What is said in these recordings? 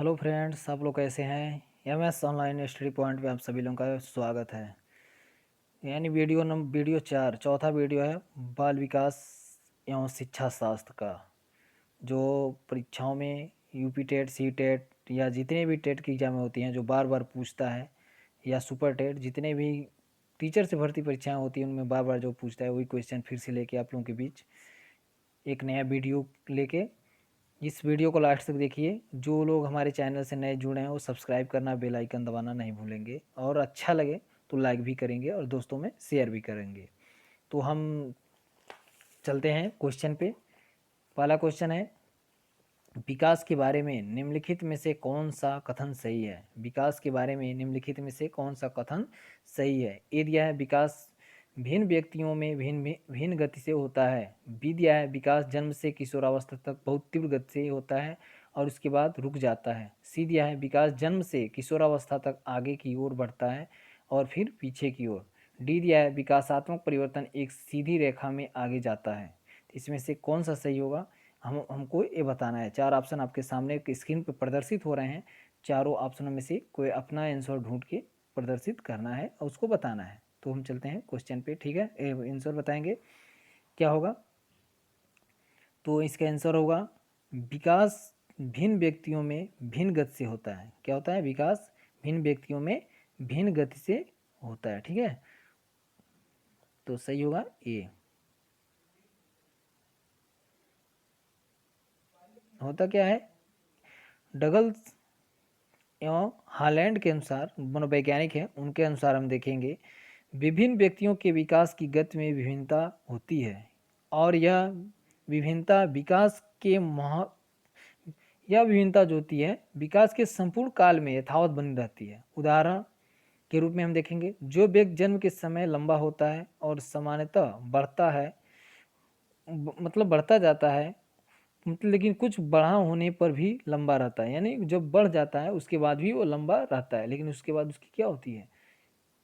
Hello friends, आप लोग कैसे हैं। एमएस ऑनलाइन स्टडी पॉइंट पे आप सभी लोगों का स्वागत है। यानी वीडियो 4 चौथा वीडियो है बाल विकास एवं शिक्षा शास्त्र का, जो परीक्षाओं में यूपी टेट, सी टेट या जितने भी टेट की एग्जामें होती हैं जो बार बार पूछता है, या सुपर टेट, जितने भी टीचर से भर्ती परीक्षाएं होती हैं उनमें बार बार जो पूछता है वही क्वेश्चन फिर से लेके आप लोगों के बीच एक नया वीडियो लेके। इस वीडियो को लास्ट तक देखिए। जो लोग हमारे चैनल से नए जुड़े हैं वो सब्सक्राइब करना, बेल आइकन दबाना नहीं भूलेंगे, और अच्छा लगे तो लाइक भी करेंगे और दोस्तों में शेयर भी करेंगे। तो हम चलते हैं क्वेश्चन पे। पहला क्वेश्चन है, विकास के बारे में निम्नलिखित में से कौन सा कथन सही है। विकास के बारे में निम्नलिखित में से कौन सा कथन सही है। ए दिया है, विकास भिन्न व्यक्तियों में भिन्न भिन्न गति से होता है। बी दिया है, विकास जन्म से किशोरावस्था तक बहुत तीव्र गति से होता है और उसके बाद रुक जाता है। सी दिया है, विकास जन्म से किशोरावस्था तक आगे की ओर बढ़ता है और फिर पीछे की ओर। डी दिया है, विकासात्मक परिवर्तन एक सीधी रेखा में आगे जाता है। इसमें से कौन सा सही होगा, हमको ये बताना है। चार ऑप्शन आपके सामने स्क्रीन पर प्रदर्शित हो रहे हैं। चारों ऑप्शनों में से कोई अपना आंसर ढूंढ के प्रदर्शित करना है और उसको बताना है। तो हम चलते हैं क्वेश्चन पे, ठीक है। आंसर बताएंगे क्या होगा। तो इसका आंसर होगा, विकास भिन्न व्यक्तियों में भिन्न गति से होता है। क्या होता है, विकास भिन्न व्यक्तियों में भिन्न गति से होता है, ठीक है। तो सही होगा ए। होता क्या है, डगल्स एवं हालैंड के अनुसार, मनोवैज्ञानिक हैं, उनके अनुसार हम देखेंगे विभिन्न व्यक्तियों के विकास की गति में विभिन्नता होती है और विभिन्नता विकास के यह विभिन्नता जो होती है विकास के संपूर्ण काल में यथावत बनी रहती है। उदाहरण के रूप में हम देखेंगे, जो व्यक्ति जन्म के समय लंबा होता है और सामान्यतः बढ़ता है, मतलब बढ़ता जाता है, मतलब लेकिन कुछ बढ़ा होने पर भी लंबा रहता है। यानी जब बढ़ जाता है उसके बाद भी वो लंबा रहता है, लेकिन उसके बाद उसकी क्या होती है,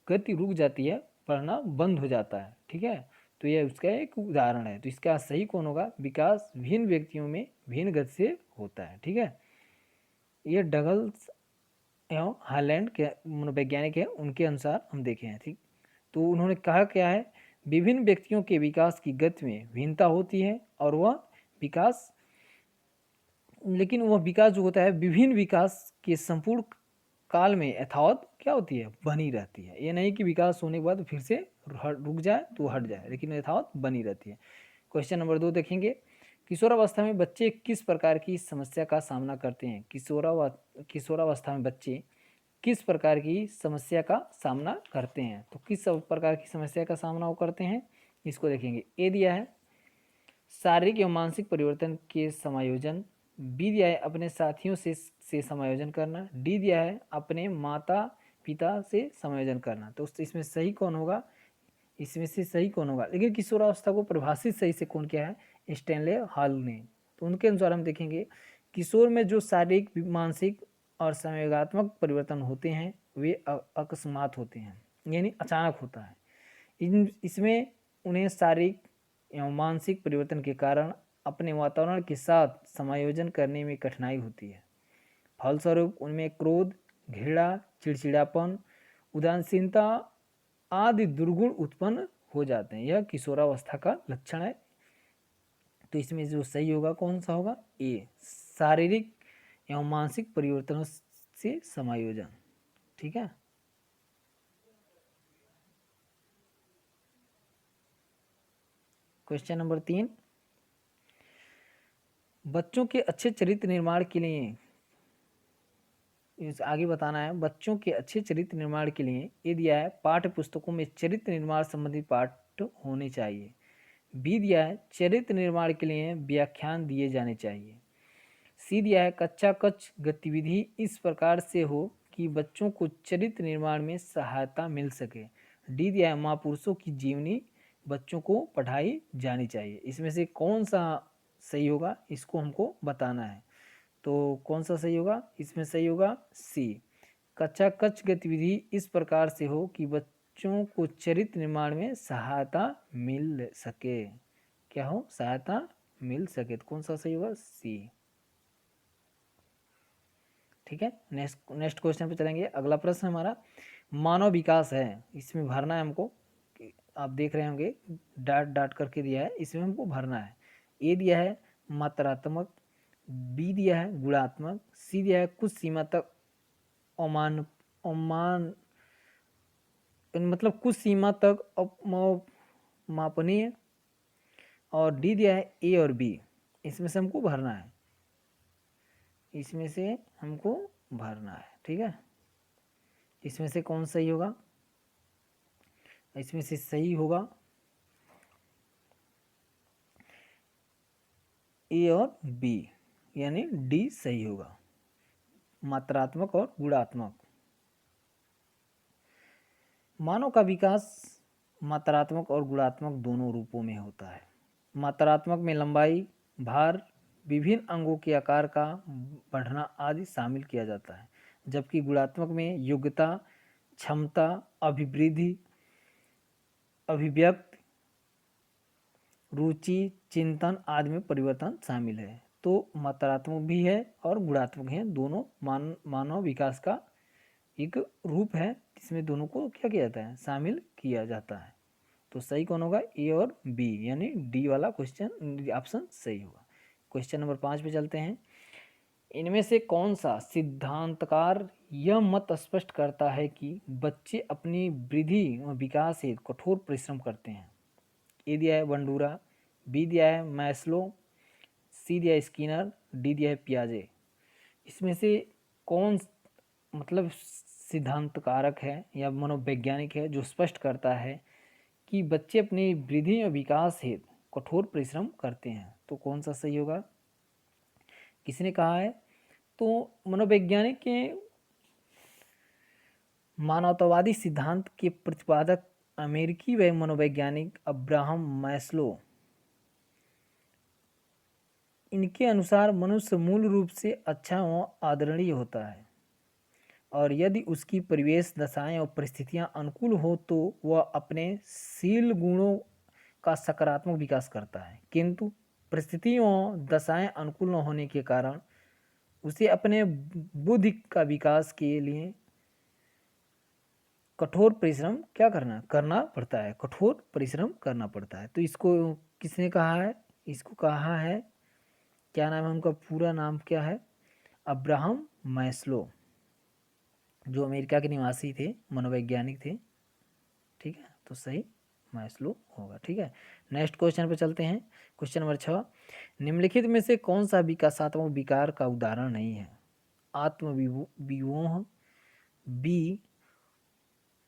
गति रुक जाती है, बढ़ना बंद हो जाता है, ठीक है। तो यह उसका एक उदाहरण है। तो इसका सही कौन होगा, विकास भिन्न व्यक्तियों में भिन्न गति से होता है, ठीक है। ये डगल्स एवं हालैंड के मनोवैज्ञानिक है, उनके अनुसार हम देखे हैं, ठीक। तो उन्होंने कहा क्या है, विभिन्न व्यक्तियों के विकास की गति में भिन्नता होती है और वह विकास, लेकिन वह विकास जो होता है विभिन्न विकास के संपूर्ण काल में यथावत क्या होती है, बनी रहती है। ये नहीं कि विकास होने के बाद फिर से रुक जाए तो हट जाए, लेकिन यथावत बनी रहती है। क्वेश्चन नंबर 2 देखेंगे, किशोरावस्था में बच्चे किस प्रकार की समस्या का सामना करते हैं। किशोरावस्था में बच्चे किस प्रकार की समस्या का सामना करते हैं। तो किस प्रकार की समस्या का सामना वो करते हैं, इसको देखेंगे। ए दिया है, शारीरिक एवं मानसिक परिवर्तन के समायोजन। बी दिया है, अपने साथियों से समायोजन करना। डी दिया है, अपने माता पिता से समायोजन करना। तो इसमें सही कौन होगा, इसमें से सही कौन होगा। लेकिन किशोरावस्था को परिभाषित सही से कौन किया है, स्टैनले हॉल ने। तो उनके अनुसार हम देखेंगे, किशोर में जो शारीरिक, मानसिक और संवेगात्मक परिवर्तन होते हैं वे अकस्मात होते हैं, यानी अचानक होता है। इसमें उन्हें शारीरिक एवं मानसिक परिवर्तन के कारण अपने वातावरण के साथ समायोजन करने में कठिनाई होती है। फलस्वरूप उनमें क्रोध, घृणा, चिड़चिड़ापन, उदासीनता आदि दुर्गुण उत्पन्न हो जाते हैं। यह किशोरावस्था का लक्षण है। तो इसमें जो सही होगा कौन सा होगा, ए, शारीरिक एवं मानसिक परिवर्तनों से समायोजन, ठीक है। क्वेश्चन नंबर 3, बच्चों के अच्छे चरित्र निर्माण के लिए, आगे बताना है, बच्चों के अच्छे चरित्र निर्माण के लिए ये दिया है, पाठ्य पुस्तकों में चरित्र निर्माण संबंधी पाठ होने चाहिए। बी दिया है, चरित्र निर्माण के लिए व्याख्यान दिए जाने चाहिए। सी दिया है, कच्चा कच्च गतिविधि इस प्रकार से हो कि बच्चों को चरित्र निर्माण में सहायता मिल सके। डी दिया है, महापुरुषों की जीवनी बच्चों को पढ़ाई जानी चाहिए। इसमें से कौन सा सही होगा, इसको हमको बताना है। तो कौन सा सही होगा, इसमें सही होगा सी, कच्चा कच्च गतिविधि इस प्रकार से हो कि बच्चों को चरित्र निर्माण में सहायता मिल सके। क्या हो, सहायता मिल सके। तो कौन सा सही होगा, सी। ठीक है। नेक्स्ट क्वेश्चन पे चलेंगे। अगला प्रश्न हमारा मानव विकास है, इसमें भरना है हमको। आप देख रहे होंगे डाट डाट करके दिया है, इसमें हमको भरना है। ए दिया है मात्रात्मक, बी दिया है गुणात्मक, सी दिया है कुछ सीमा तक अमान अमान मतलब कुछ सीमा तक मापनीय, और डी दिया है ए और बी। इसमें से हमको भरना है, इसमें से हमको भरना है, ठीक है। इसमें से कौन सही होगा? इसमें से सही होगा ए और बी, यानी डी सही होगा, मात्रात्मक और गुणात्मक। मानव का विकास मात्रात्मक और गुणात्मक दोनों रूपों में होता है। मात्रात्मक में लंबाई, भार, विभिन्न अंगों के आकार का बढ़ना आदि शामिल किया जाता है, जबकि गुणात्मक में योग्यता, क्षमता, अभिवृद्धि, अभिव्यक्ति, रुचि, चिंतन आदि में परिवर्तन शामिल है। तो मात्रात्मक भी है और गुणात्मक है, दोनों मानव विकास का एक रूप है, इसमें दोनों को क्या किया जाता है? शामिल किया जाता है। तो सही कौन होगा? ए और बी, यानी डी वाला क्वेश्चन ऑप्शन सही होगा। क्वेश्चन नंबर 5 पे चलते हैं। इनमें से कौन सा सिद्धांतकार यह मत स्पष्ट करता है कि बच्चे अपनी वृद्धि व विकास हेतु कठोर परिश्रम करते हैं? ए दिया है बंडूरा, बी दिया है मैस्लो, सी दिया है स्किनर, डी दिया है पियाजे। इसमें से कौन मतलब सिद्धांतकारक है या मनोवैज्ञानिक है जो स्पष्ट करता है कि बच्चे अपनी वृद्धि और विकास हेतु कठोर परिश्रम करते हैं? तो कौन सा सही होगा? किसने कहा है? तो मनोवैज्ञानिक के मानवतावादी सिद्धांत के प्रतिपादक अमेरिकी व मनोवैज्ञानिक अब्राहम मैस्लो, इनके अनुसार मनुष्य मूल रूप से अच्छा व आदरणीय होता है, और यदि उसकी परिवेश, दशाएं और परिस्थितियां अनुकूल हो तो वह अपने शील गुणों का सकारात्मक विकास करता है, किंतु परिस्थितियों दशाएं अनुकूल न होने के कारण उसे अपने बुद्धि का विकास के लिए कठोर परिश्रम क्या करना पड़ता है, कठोर परिश्रम करना पड़ता है। तो इसको किसने कहा है? इसको कहा है, क्या नाम है उनका, पूरा नाम क्या है? अब्राहम मैस्लो, जो अमेरिका के निवासी थे, मनोवैज्ञानिक थे, ठीक है। तो सही मैस्लो होगा, ठीक है। नेक्स्ट क्वेश्चन पे चलते हैं। क्वेश्चन नंबर 6, निम्नलिखित में से कौन सा विकासात्मक विकार का उदाहरण नहीं है? आत्मविमोह, बी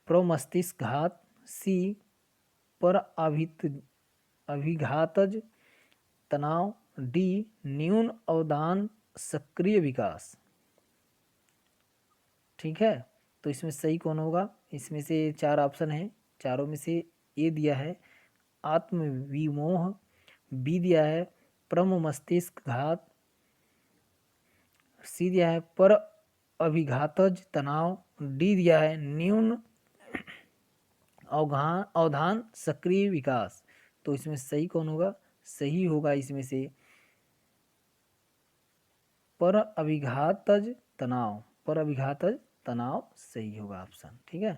प्रमस्तिष्क घात, सी पर अभिघातज तनाव, डी न्यून अवधान सक्रिय विकास। ठीक है, तो इसमें सही कौन होगा? इसमें से 4 ऑप्शन है, चारों में से ए दिया है आत्मविमोह, बी दिया है प्रम मस्तिष्क घात, सी दिया है पर अभिघातज तनाव, डी दिया है न्यून अवधान सक्रिय विकास। तो इसमें सही कौन होगा? सही होगा इसमें से पर अभिघातज तनाव, पर अभिघातज तनाव सही होगा ऑप्शन, ठीक है।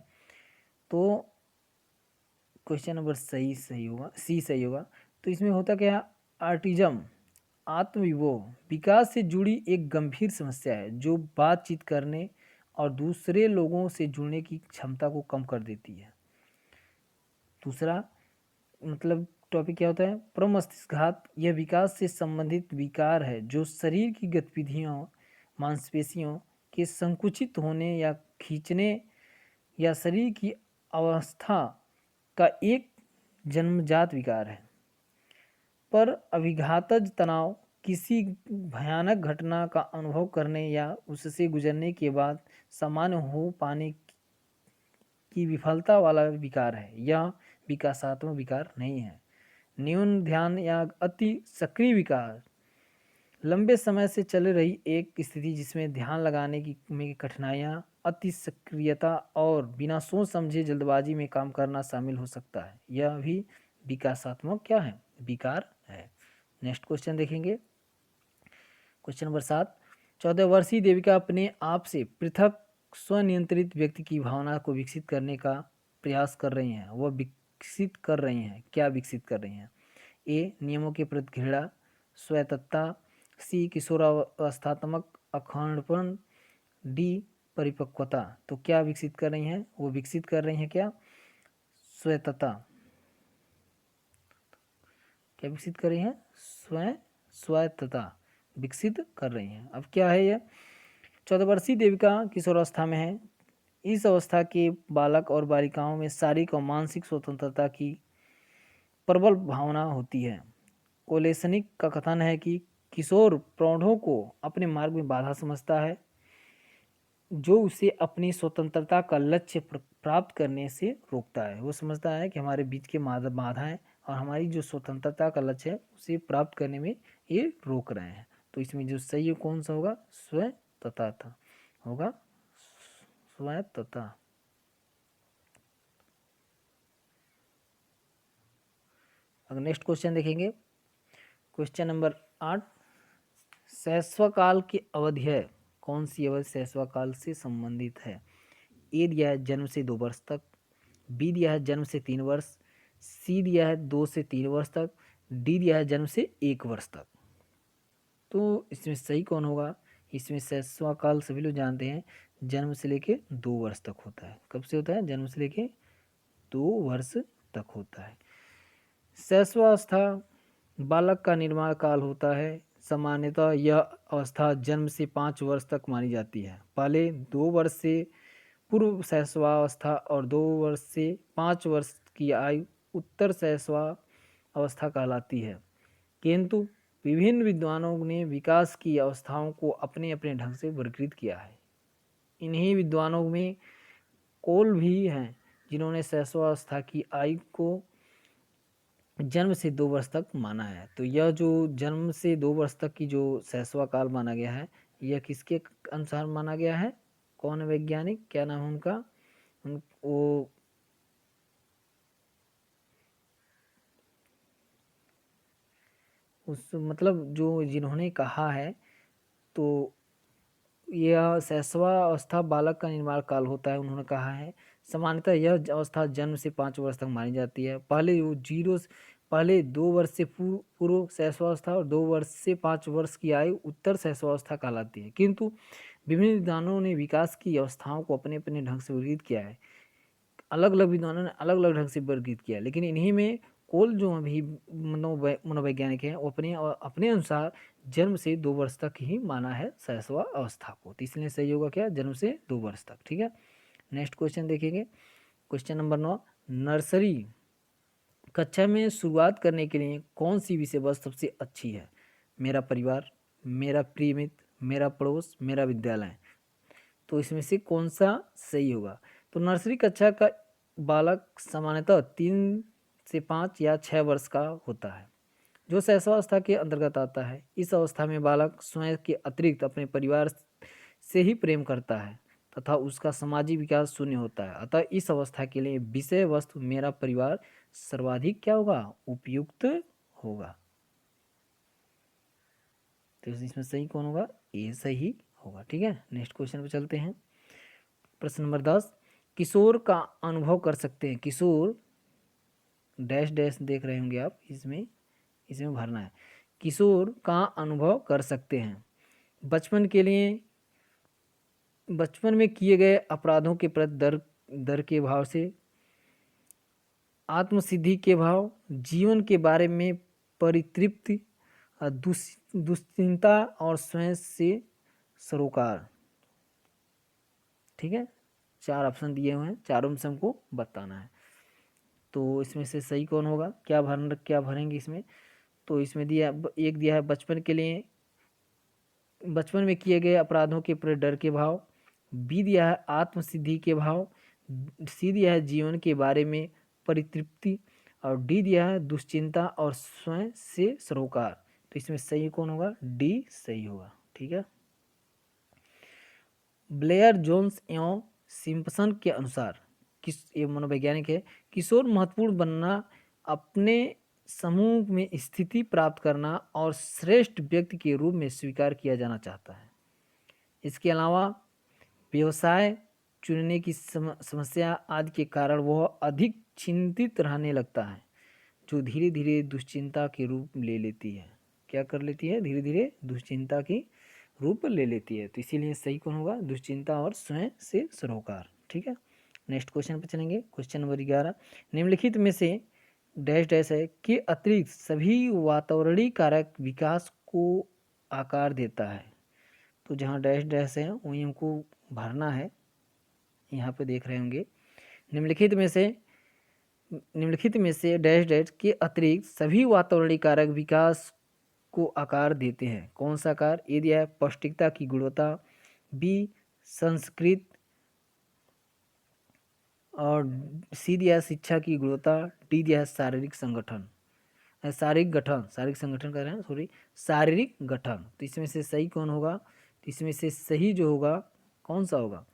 तो क्वेश्चन नंबर सही होगा, सी सही होगा। तो इसमें होता क्या? आर्टिज्म आत्मविमोह विकास से जुड़ी एक गंभीर समस्या है जो बातचीत करने और दूसरे लोगों से जुड़ने की क्षमता को कम कर देती है। दूसरा मतलब टॉपिक क्या होता है? प्रमस्तिष्कघात, यह विकास से संबंधित विकार है जो शरीर की गतिविधियों, मांसपेशियों के संकुचित होने या खींचने या शरीर की अवस्था का एक जन्मजात विकार है। पर अभिघातज तनाव किसी भयानक घटना का अनुभव करने या उससे गुजरने के बाद सामान्य हो पाने की विफलता वाला विकार है, यह विकासात्मक विकार नहीं है। न्यून ध्यान या अति सक्रिय विकार लंबे समय से चल रही एक स्थिति जिसमें ध्यान लगाने की में कठिनाइयाँ, अति सक्रियता और बिना सोच समझे जल्दबाजी में काम करना शामिल हो सकता है, यह भी विकासात्मक क्या है? विकार है। नेक्स्ट क्वेश्चन देखेंगे। क्वेश्चन नंबर 7, 14 वर्षीय देविका अपने आप से पृथक स्वनियंत्रित व्यक्ति की भावना को विकसित करने का प्रयास कर रही हैं। वह विकसित कर रही हैं, क्या विकसित कर रही हैं? ए, नियमों के प्रति घृणा, स्वायत्तता। सी, किशोरावस्थात्मक अखंडपन। डी, परिपक्वता। तो क्या विकसित कर रही हैं? वो विकसित कर रही हैं क्या? स्वायत्तता। क्या विकसित कर रही हैं? स्वायत्तता विकसित कर रही हैं। अब क्या है? यह 14 वर्षीय देविका किशोरावस्था में है। इस अवस्था के बालक और बालिकाओं में शारीरिक और मानसिक स्वतंत्रता की प्रबल भावना होती है। कोलेसनिक का कथन है कि किशोर प्रौढ़ों को अपने मार्ग में बाधा समझता है, जो उसे अपनी स्वतंत्रता का लक्ष्य प्राप्त करने से रोकता है। वो समझता है कि हमारे बीच के बाधाएं और हमारी जो स्वतंत्रता का लक्ष्य है उसे प्राप्त करने में ये रोक रहे हैं। तो इसमें जो सही कौन सा होगा? स्वायत्तता था, होगा स्वायत्तता। अगर नेक्स्ट क्वेश्चन देखेंगे, क्वेश्चन नंबर 8, शैशवकाल की अवधि है, कौन सी अवधि शैशवकाल से संबंधित है? ए दिया है जन्म से 2 वर्ष तक, बी दिया है जन्म से 3 वर्ष, सी दिया है 2 से 3 वर्ष तक, डी दिया है जन्म से 1 वर्ष तक। तो इसमें सही कौन होगा? इसमें शैशवकाल सभी लोग जानते हैं जन्म से लेके 2 वर्ष तक होता है। कब से होता है? जन्म से लेके 2 वर्ष तक होता है। शैशवावस्था बालक का निर्माण काल होता है। सामान्यतः यह अवस्था जन्म से 5 वर्ष तक मानी जाती है। पहले 2 वर्ष से पूर्व शैशवावस्था और 2 वर्ष से 5 वर्ष की आयु उत्तर शैशवावस्था कहलाती है। किंतु विभिन्न विद्वानों ने विकास की अवस्थाओं को अपने अपने ढंग से वर्गीकृत किया है। इन्हीं विद्वानों में कोल भी हैं जिन्होंने शैशवावस्था की आयु को जन्म से 2 वर्ष तक माना है। तो यह जो जन्म से 2 वर्ष तक की जो शैशवा काल माना गया है, यह किसके अनुसार माना गया है? कौन वैज्ञानिक, क्या नाम है उनका? वो उस मतलब जो जिन्होंने कहा है, तो यह शैशवा अवस्था बालक का निर्माण काल होता है। उन्होंने कहा है सामान्यतः यह अवस्था जन्म से 5 वर्ष तक मानी जाती है। पहले 2 वर्ष से पूर्व शैशवावस्था और 2 वर्ष से 5 वर्ष की आयु उत्तर शैशवावस्था कहलाती है। किंतु विभिन्न विद्वानों ने विकास की अवस्थाओं को अपने अपने ढंग से वर्गीकृत किया है। अलग अलग विद्वानों ने अलग अलग ढंग से वर्गीकृत किया है, लेकिन इन्हीं में कोल जो अभी मनोवैज्ञानिक हैं वो अपने अनुसार जन्म से 2 वर्ष तक ही माना है शैशवा अवस्था को। तो इसलिए सही होगा क्या? जन्म से 2 वर्ष तक। ठीक है, नेक्स्ट क्वेश्चन देखेंगे, क्वेश्चन नंबर 9, नर्सरी कक्षा में शुरुआत करने के लिए कौन सी विषय वस्तु सबसे अच्छी है? मेरा परिवार, मेरा प्रिय मित्र, मेरा पड़ोस, मेरा विद्यालय। तो इसमें से कौन सा सही होगा? तो नर्सरी कक्षा का बालक सामान्यतः 3 से 5 या 6 वर्ष का होता है, जो शैशवावस्था के अंतर्गत आता है। इस अवस्था में बालक स्वयं के अतिरिक्त अपने परिवार से ही प्रेम करता है तथा उसका सामाजिक विकास शून्य होता है। अतः इस अवस्था के लिए विषय वस्तु मेरा परिवार सर्वाधिक क्या होगा? उपयुक्त होगा। तो इसमें सही कौन होगा? ए सही होगा। ठीक है, नेक्स्ट क्वेश्चन पे चलते हैं। प्रश्न नंबर 10, किशोर का अनुभव कर सकते हैं। किशोर डैश डैश देख रहे होंगे आप, इसमें भरना है। किशोर का अनुभव कर सकते हैं बचपन में किए गए अपराधों के प्रति डर के भाव से, आत्मसिद्धि के भाव, जीवन के बारे में परितृप्ति, दुश्चिंता और स्वयं से सरोकार। ठीक है, 4 ऑप्शन दिए हुए हैं, चारों में से हमको बताना है। तो इसमें से सही कौन होगा? क्या भरेंगे इसमें? तो इसमें एक दिया है बचपन में किए गए अपराधों के प्रति डर के भाव, बी दिया है आत्मसिद्धि के भाव, सी दिया है जीवन के बारे में परितृप्ति, और डी दिया है दुश्चिंता और स्वयं से सरोकार। तो इसमें सही कौन होगा? डी सही होगा। ठीक है, ब्लेयर जोन्स एवं सिम्पसन के अनुसार, ये मनोवैज्ञानिक है, किशोर महत्वपूर्ण बनना, अपने समूह में स्थिति प्राप्त करना और श्रेष्ठ व्यक्ति के रूप में स्वीकार किया जाना चाहता है। इसके अलावा व्यवसाय चुनने की समस्या आदि के कारण वह अधिक चिंतित रहने लगता है, जो धीरे धीरे दुश्चिंता के रूप ले लेती है। क्या कर लेती है? धीरे धीरे दुश्चिंता की रूप ले लेती है। तो इसीलिए सही कौन होगा? दुश्चिंता और स्वयं से सरोकार। ठीक है, नेक्स्ट क्वेश्चन पर चलेंगे। क्वेश्चन नंबर 11, निम्नलिखित में से डैश डैश है के अतिरिक्त सभी वातावरणीय कारक विकास को आकार देता है। तो जहाँ डैश डैश है वहीं हमको भरना है। यहाँ पे देख रहे होंगे, निम्नलिखित में से डैश डैश के अतिरिक्त सभी वातावरणीय कारक विकास को आकार देते हैं। कौन सा आकार? ए दिया है पौष्टिकता की गुणवत्ता, बी संस्कृत, और सी दिया है शिक्षा की गुणवत्ता, डी दिया है शारीरिक संगठन, शारीरिक गठन, शारीरिक संगठन कर रहे हैं, सॉरी, शारीरिक गठन। तो इसमें से सही कौन होगा? तो इसमें से सही जो होगा कौन सा होगा?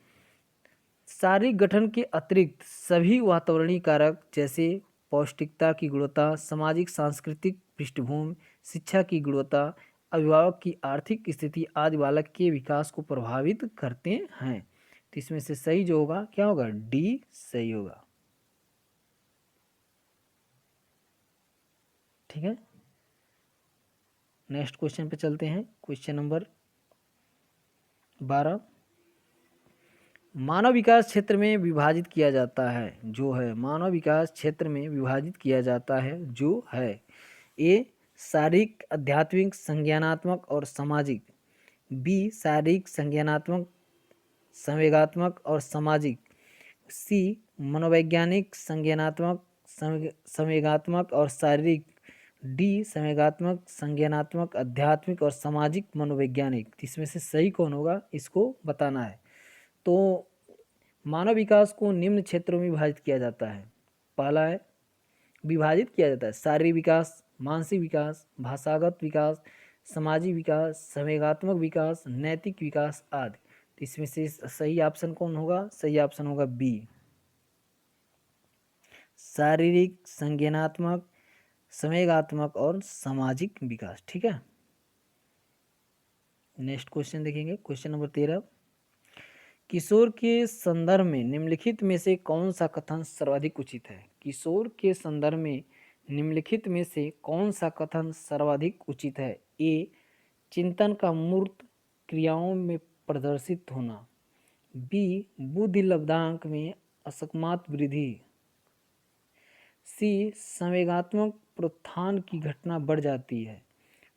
शारीरिक गठन के अतिरिक्त सभी वातावरणीय कारक जैसे पौष्टिकता की गुणवत्ता, सामाजिक सांस्कृतिक पृष्ठभूमि, शिक्षा की गुणवत्ता, अभिभावक की आर्थिक स्थिति आदि बालक के विकास को प्रभावित करते हैं। तो इसमें से सही जो होगा क्या होगा? डी सही होगा। ठीक है, नेक्स्ट क्वेश्चन पे चलते हैं। क्वेश्चन नंबर 12, मानव विकास क्षेत्र में विभाजित किया जाता है जो है, मानव विकास क्षेत्र में विभाजित किया जाता है जो है, ए शारीरिक, आध्यात्मिक, संज्ञानात्मक और सामाजिक, बी शारीरिक, संज्ञानात्मक, संवेगात्मक और सामाजिक, सी मनोवैज्ञानिक, संज्ञानात्मक, संवेगात्मक और शारीरिक, डी संवेगात्मक, संज्ञानात्मक, आध्यात्मिक और सामाजिक मनोवैज्ञानिक। इसमें से सही कौन होगा इसको बताना है। तो मानव विकास को निम्न क्षेत्रों में विभाजित किया जाता है। पहला है, विभाजित किया जाता है शारीरिक विकास, मानसिक विकास, भाषागत विकास, सामाजिक विकास, संवेगात्मक विकास, नैतिक विकास आदि। तो इसमें से सही ऑप्शन कौन होगा? सही ऑप्शन होगा बी शारीरिक, संज्ञानात्मक, संवेगात्मक और सामाजिक विकास। ठीक है, नेक्स्ट क्वेश्चन देखेंगे। क्वेश्चन नंबर 13, किशोर के संदर्भ में निम्नलिखित में से कौन सा कथन सर्वाधिक उचित है? किशोर के संदर्भ में निम्नलिखित में से कौन सा कथन सर्वाधिक उचित है? ए चिंतन का मूर्त क्रियाओं में प्रदर्शित होना, बी बुद्धि लब्धांक में असकमात वृद्धि, सी संवेगात्मक प्रोत्थान की घटना बढ़ जाती है,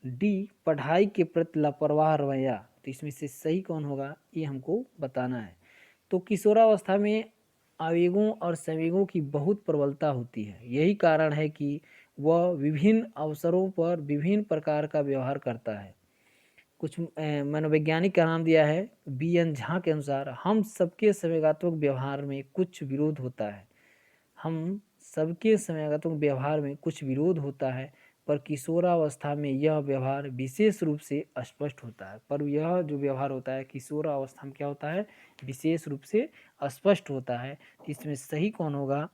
डी पढ़ाई के प्रति लापरवाह रवैया। तो इसमें से सही कौन होगा ये हमको बताना है। तो किशोरावस्था में आवेगों और संवेगों की बहुत प्रबलता होती है। यही कारण है कि वह विभिन्न अवसरों पर विभिन्न प्रकार का व्यवहार करता है। कुछ मनोवैज्ञानिक का नाम दिया है बी एन झा के अनुसार, हम सबके संवेगात्मक व्यवहार में कुछ विरोध होता है। हम सबके संवेगात्मक व्यवहार में कुछ विरोध होता है, पर किशोरावस्था में यह व्यवहार विशेष रूप से स्पष्ट होता है। पर यह जो व्यवहार होता है किशोरावस्था में क्या होता है? विशेष रूप से स्पष्ट होता है। इसमें सही कौन होगा?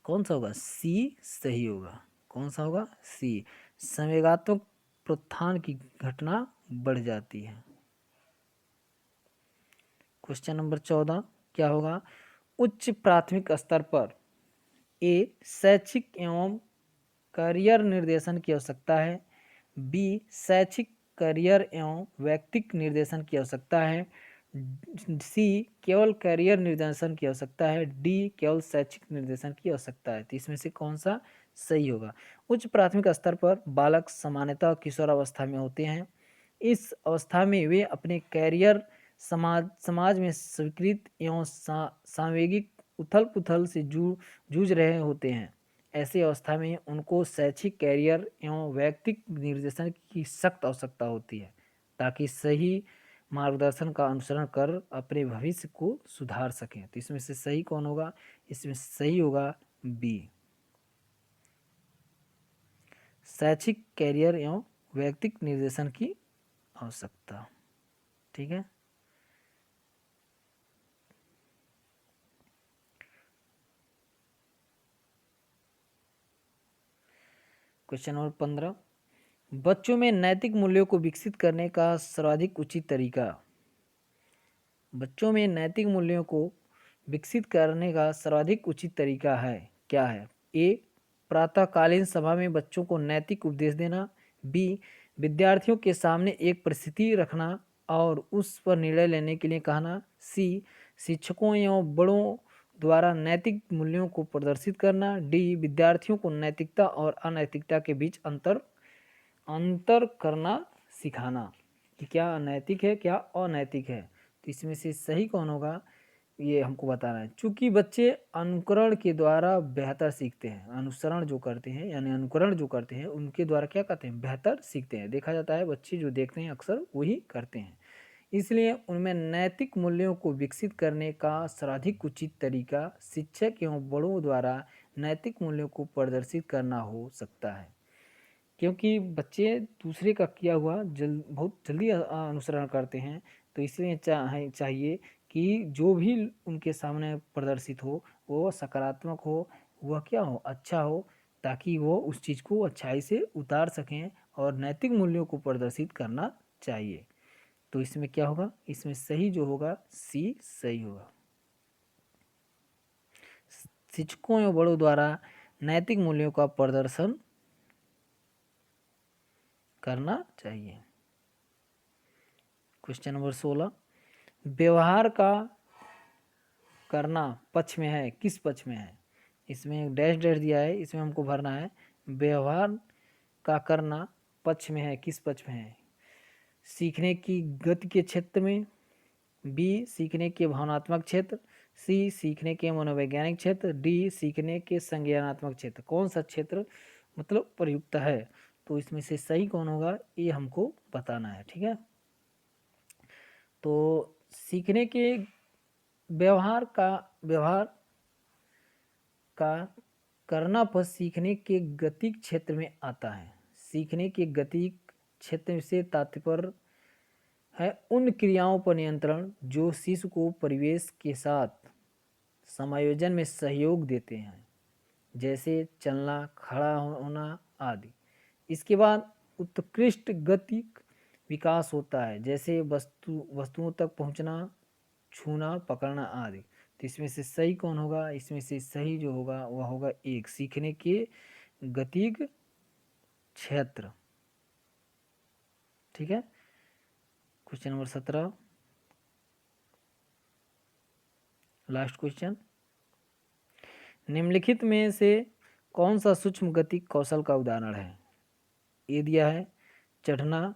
कौन सा होगा? सी सही होगा। कौन सा होगा? सी संवेगात्मक प्रोत्थान की घटना बढ़ जाती है। क्वेश्चन नंबर 14 क्या होगा? उच्च प्राथमिक स्तर पर ए शैक्षिक एवं करियर निर्देशन की आवश्यकता है, बी शैक्षिक करियर एवं व्यक्तिक निर्देशन की आवश्यकता है, सी केवल करियर निर्देशन की आवश्यकता है, डी केवल शैक्षिक निर्देशन की आवश्यकता है। तो इसमें से कौन सा सही होगा? उच्च प्राथमिक स्तर पर बालक सामान्यतः किशोरावस्था में होते हैं। इस अवस्था में वे अपने कैरियर समाज में स्वीकृत एवं सांवेगिक उथल पुथल से जूझ रहे होते हैं। ऐसी अवस्था में उनको शैक्षिक कैरियर एवं व्यक्तिक निर्देशन की सख्त आवश्यकता होती है, ताकि सही मार्गदर्शन का अनुसरण कर अपने भविष्य को सुधार सकें। तो इसमें से सही कौन होगा? इसमें सही होगा बी शैक्षिक कैरियर एवं व्यक्तिक निर्देशन की आवश्यकता। ठीक है, क्वेश्चन नंबर 15, बच्चों में नैतिक मूल्यों को विकसित करने का सर्वाधिक उचित तरीका। बच्चों में नैतिक मूल्यों को विकसित करने का सर्वाधिक उचित तरीका है क्या है? ए, प्रातःकालीन सभा में बच्चों को नैतिक उपदेश देना। बी, विद्यार्थियों के सामने एक परिस्थिति रखना और उस पर निर्णय लेने के लिए कहना। सी, शिक्षकों एवं बड़ों द्वारा नैतिक मूल्यों को प्रदर्शित करना। डी, विद्यार्थियों को नैतिकता और अनैतिकता के बीच अंतर करना सिखाना कि क्या नैतिक है क्या अनैतिक है। तो इसमें से सही कौन होगा ये हमको बताना है। चूंकि बच्चे अनुकरण के द्वारा बेहतर सीखते हैं, अनुसरण जो करते हैं यानी अनुकरण जो करते हैं उनके द्वारा क्या करते हैं, बेहतर सीखते हैं। देखा जाता है बच्चे जो देखते हैं अक्सर वही करते हैं, इसलिए उनमें नैतिक मूल्यों को विकसित करने का सर्वाधिक उचित तरीका शिक्षक एवं बड़ों द्वारा नैतिक मूल्यों को प्रदर्शित करना हो सकता है। क्योंकि बच्चे दूसरे का किया हुआ बहुत जल्दी अनुसरण करते हैं, तो इसलिए चाहिए कि जो भी उनके सामने प्रदर्शित हो वो सकारात्मक हो, वह क्या हो, अच्छा हो, ताकि वो उस चीज़ को अच्छाई से उतार सकें और नैतिक मूल्यों को प्रदर्शित करना चाहिए। तो इसमें क्या होगा, इसमें सही जो होगा सी सही होगा। शिक्षकों एवं बड़ों द्वारा नैतिक मूल्यों का प्रदर्शन करना चाहिए। क्वेश्चन नंबर 16, व्यवहार का करना पक्ष में है, किस पक्ष में है? इसमें डैश डैश दिया है, इसमें हमको भरना है व्यवहार का करना पक्ष में है, किस पक्ष में है? सीखने की गति के क्षेत्र में, बी सीखने के भावनात्मक क्षेत्र, सी सीखने के मनोवैज्ञानिक क्षेत्र, डी सीखने के संज्ञानात्मक क्षेत्र। कौन सा क्षेत्र मतलब प्रयुक्त है? तो इसमें से सही कौन होगा ये हमको बताना है, ठीक है। तो सीखने के व्यवहार का करना पर सीखने के गतिक क्षेत्र में आता है। सीखने के गतिक क्षेत्र से तात्पर्य है उन क्रियाओं पर नियंत्रण जो शिशु को परिवेश के साथ समायोजन में सहयोग देते हैं, जैसे चलना, खड़ा होना आदि। इसके बाद उत्कृष्ट गतिक विकास होता है, जैसे वस्तुओं तक पहुंचना, छूना, पकड़ना आदि। तो इसमें से सही कौन होगा? इसमें से सही जो होगा वह होगा एक, सीखने के गतिक क्षेत्र, ठीक है। क्वेश्चन नंबर 17, लास्ट क्वेश्चन, निम्नलिखित में से कौन सा सूक्ष्म गतिक कौशल का उदाहरण है? ए दिया है चढ़ना,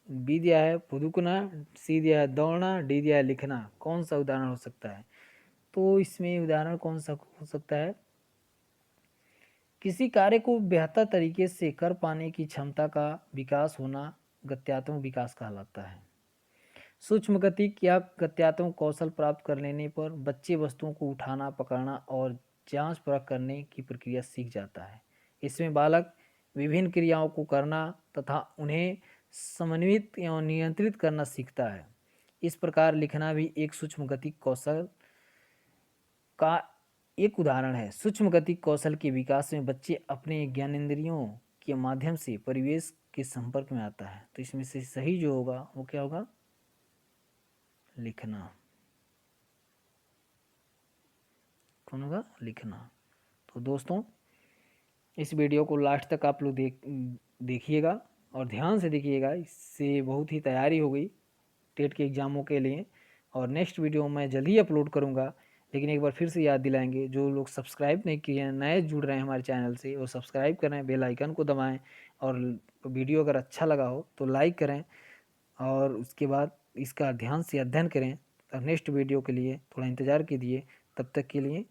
बी दिया है फुदकना, सी दिया है दौड़ना, डी दिया है लिखना। कौन सा उदाहरण हो सकता है? तो इसमें उदाहरण कौन सा हो सकता है? किसी कार्य को बेहतर तरीके से कर पाने की क्षमता का विकास होना गत्यात्मक विकास कहलाता है। सूक्ष्म गतिक या गत्यात्मक कौशल प्राप्त कर लेने पर बच्चे वस्तुओं को उठाना, पकड़ना और जांच परख करने की प्रक्रिया सीख जाता है। इसमें बालक विभिन्न क्रियाओं को करना तथा उन्हें समन्वित एवं नियंत्रित करना सीखता है। इस प्रकार लिखना भी एक सूक्ष्म गतिक कौशल का एक उदाहरण है। सूक्ष्म गतिक कौशल के विकास में बच्चे अपने ज्ञानेंद्रियों के माध्यम से परिवेश के संपर्क में आता है। तो इसमें से सही जो होगा वो क्या होगा? लिखना। कौन होगा? लिखना। तो दोस्तों इस वीडियो को लास्ट तक आप लोग देखिएगा और ध्यान से देखिएगा, इससे बहुत ही तैयारी हो गई टेट के एग्ज़ामों के लिए। और नेक्स्ट वीडियो मैं जल्द ही अपलोड करूँगा। लेकिन एक बार फिर से याद दिलाएंगे, जो लोग सब्सक्राइब नहीं किए हैं, नए जुड़ रहे हैं हमारे चैनल से, वो सब्सक्राइब करें, बेल आइकन को दबाएं और वीडियो अगर अच्छा लगा हो तो लाइक करें और उसके बाद इसका ध्यान से अध्ययन करें। और नेक्स्ट वीडियो के लिए थोड़ा इंतज़ार कीजिए। तब तक के लिए